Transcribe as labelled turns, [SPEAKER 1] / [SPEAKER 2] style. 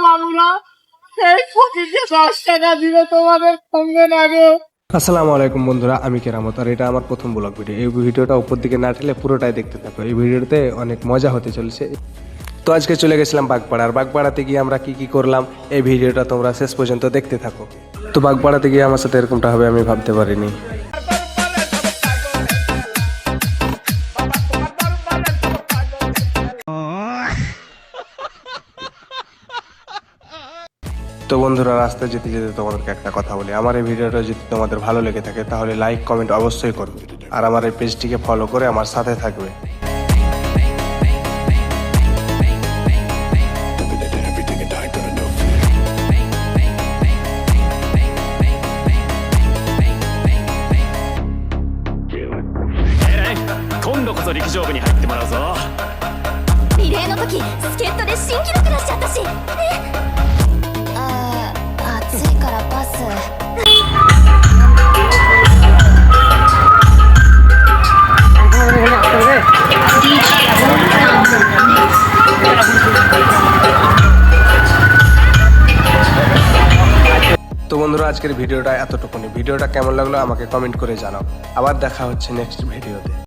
[SPEAKER 1] মামুরা, এই ফকিরকে 10 টাকা দিলে তোমাদের কমবে না গো।
[SPEAKER 2] আসসালামু আলাইকুম বন্ধুরা, আমি কেরামত আর এটা আমার প্রথম ব্লগ ভিডিও। এই ভিডিওটা উপর দিকে না ঠেলে পুরোটাই দেখতে থাকো। এই ভিডিওতে অনেক মজা হতে চলেছে। তো আজকে চলে গেছিলাম বাগপাড়া, আর বাগপাড়াতে গিয়ে আমরা কি করলাম এই ভিডিওটা তোমরা শেষ পর্যন্ত দেখতে থাকো। তো বাগপাড়াতে গিয়ে আমার সাথে এরকমটা হবে আমি ভাবতে পারিনি। তো বন্ধুরা, রাস্তায় যেতে যেতে তোমাদেরকে একটা কথা বলি, আমার এই ভিডিওটা যদি তোমাদের ভালো লেগে থাকে তাহলে লাইক কমেন্ট অবশ্যই করবে, আর আমার এই পেজটিকে ফলো করে আমার সাথে থাকবে।
[SPEAKER 3] リレーの時助っ人で新記録出しちゃったし暑いからパス
[SPEAKER 2] তো বন্ধুরা, আজকের ভিডিওটা এতটুকুনি। ভিডিওটা কেমন লাগলো আমাকে কমেন্ট করে জানাও। আবার দেখা হচ্ছে নেক্সট ভিডিওতে।